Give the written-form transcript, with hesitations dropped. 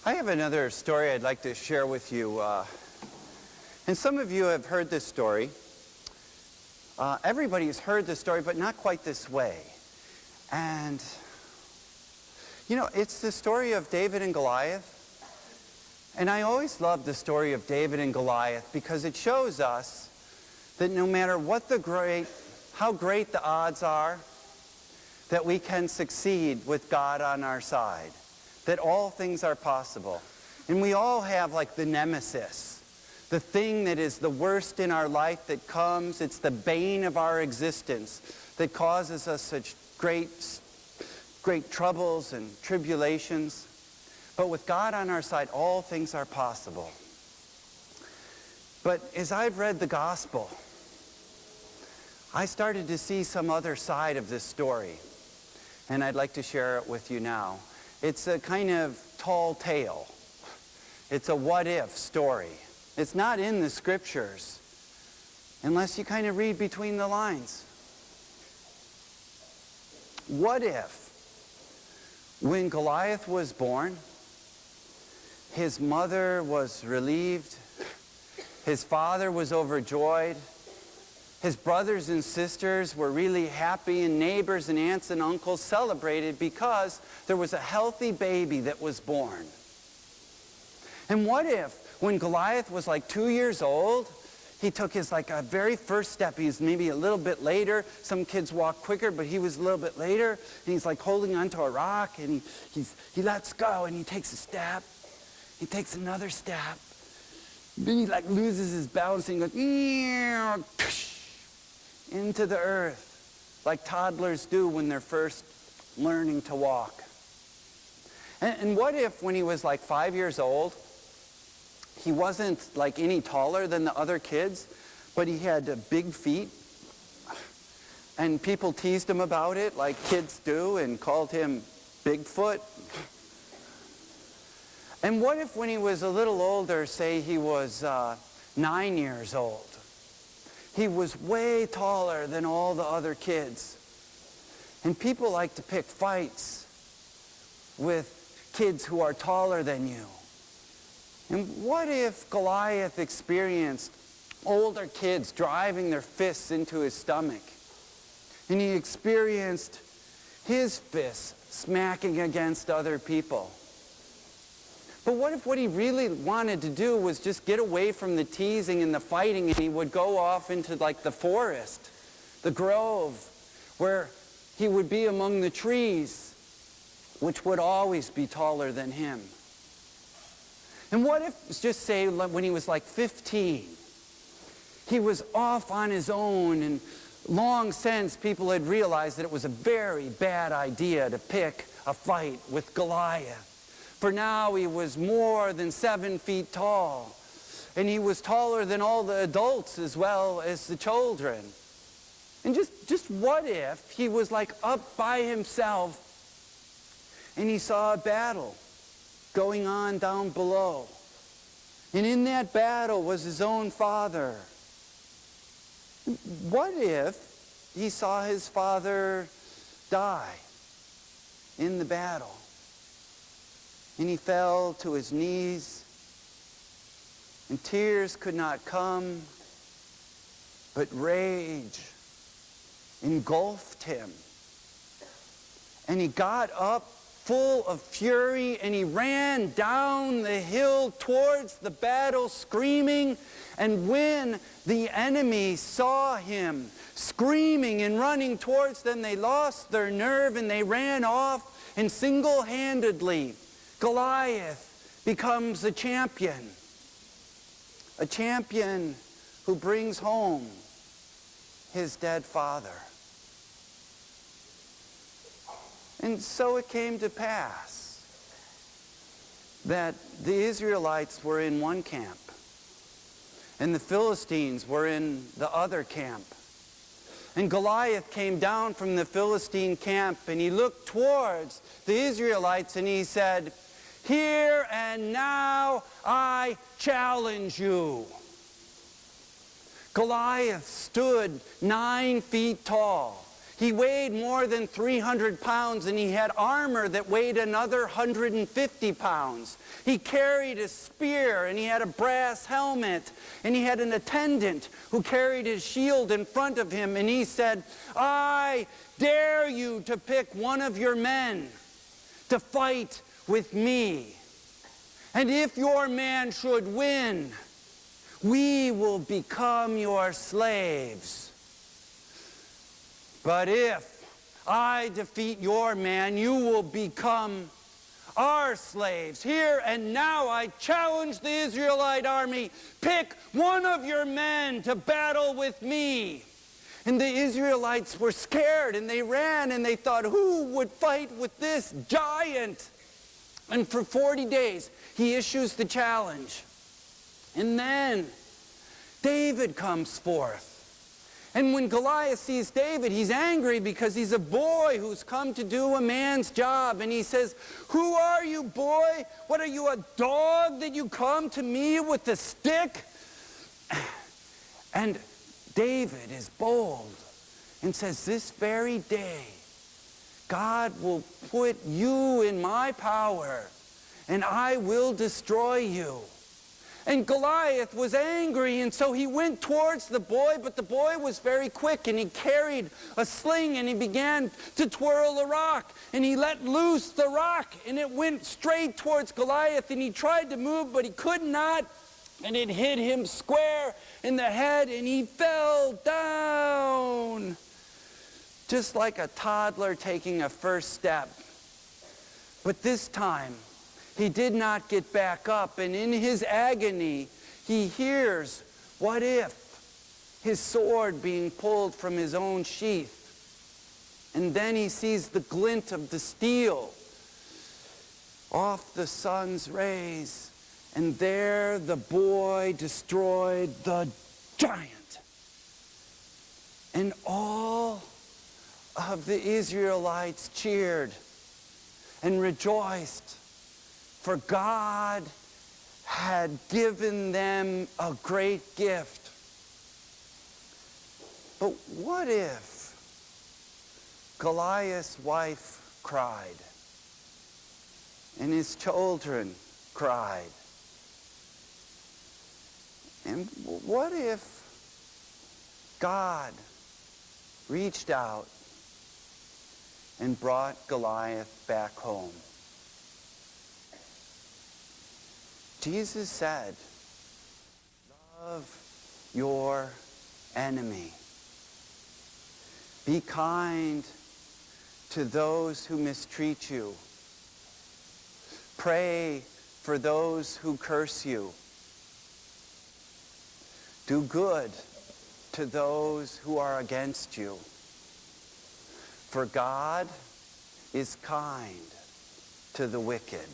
I have another story I'd like to share with you. And some of you have heard this story. Everybody's heard this story, but not quite this way. And, you know, it's the story of David and Goliath. And I always love the story of David and Goliath because it shows us that no matter what how great the odds are, that we can succeed with God on our side. That all things are possible. And we all have like the nemesis, the thing that is the worst in our life that comes. It's the bane of our existence that causes us such great troubles and tribulations. But with God on our side, all things are possible. But as I've read the gospel, I started to see some other side of this story. And I'd like to share it with you now. It's a kind of tall tale. It's a what-if story. It's not in the scriptures, unless you kind of read between the lines. What if, when Goliath was born, his mother was relieved, his father was overjoyed, his brothers and sisters were really happy, and neighbors and aunts and uncles celebrated because there was a healthy baby that was born. And what if, when Goliath was like 2 years old, he took his like a very first step. He was maybe a little bit later. Some kids walk quicker, but he was a little bit later. And he's like holding onto a rock, and he lets go, and he takes a step. He takes another step. Then he like loses his balance, and goes into the earth, like toddlers do when they're first learning to walk. And what if, when he was like 5 years old, he wasn't like any taller than the other kids, but he had big feet, and people teased him about it like kids do and called him Bigfoot? And what if, when he was a little older, say he was 9 years old, he was way taller than all the other kids? And people like to pick fights with kids who are taller than you. And what if Goliath experienced older kids driving their fists into his stomach? And he experienced his fists smacking against other people. But what if what he really wanted to do was just get away from the teasing and the fighting, and he would go off into like the forest, the grove, where he would be among the trees, which would always be taller than him? And what if, just say, when he was like 15, he was off on his own, and long since people had realized that it was a very bad idea to pick a fight with Goliath. For now he was more than 7 feet tall, and he was taller than all the adults as well as the children. And just what if he was like up by himself, and he saw a battle going on down below. And in that battle was his own father. What if he saw his father die in the battle? And he fell to his knees, and tears could not come, but rage engulfed him. And he got up full of fury, and he ran down the hill towards the battle screaming. And when the enemy saw him screaming and running towards them, they lost their nerve and they ran off, and single-handedly Goliath becomes a champion who brings home his dead father. And so it came to pass that the Israelites were in one camp, and the Philistines were in the other camp. And Goliath came down from the Philistine camp, and he looked towards the Israelites, and he said, "Here and now I challenge you." Goliath stood 9 feet tall. He weighed more than 300 pounds, and he had armor that weighed another 150 pounds. He carried a spear, and he had a brass helmet, and he had an attendant who carried his shield in front of him, and he said, I dare you to pick one of your men to fight with me. And if your man should win, we will become your slaves. But if I defeat your man, you will become our slaves. Here and now I challenge the Israelite army, pick one of your men to battle with me. And the Israelites were scared, and they ran, and they thought, who would fight with this giant? And for 40 days, he issues the challenge. And then David comes forth. And when Goliath sees David, he's angry because he's a boy who's come to do a man's job. And he says, who are you, boy? What, are you a dog that you come to me with a stick? And David is bold and says, this very day, God will put you in my power, and I will destroy you. And Goliath was angry, and so he went towards the boy, but the boy was very quick, and he carried a sling, and he began to twirl a rock, and he let loose the rock, and it went straight towards Goliath, and he tried to move, but he could not, and it hit him square in the head, and he fell down, just like a toddler taking a first step. But this time, he did not get back up, and in his agony, he hears, what if, his sword being pulled from his own sheath. And then he sees the glint of the steel off the sun's rays, and there the boy destroyed the giant. And all of the Israelites cheered and rejoiced, for God had given them a great gift. But what if Goliath's wife cried, and his children cried? And what if God reached out and brought Goliath back home? Jesus said, love your enemy. Be kind to those who mistreat you. Pray for those who curse you. Do good to those who are against you. For God is kind to the wicked.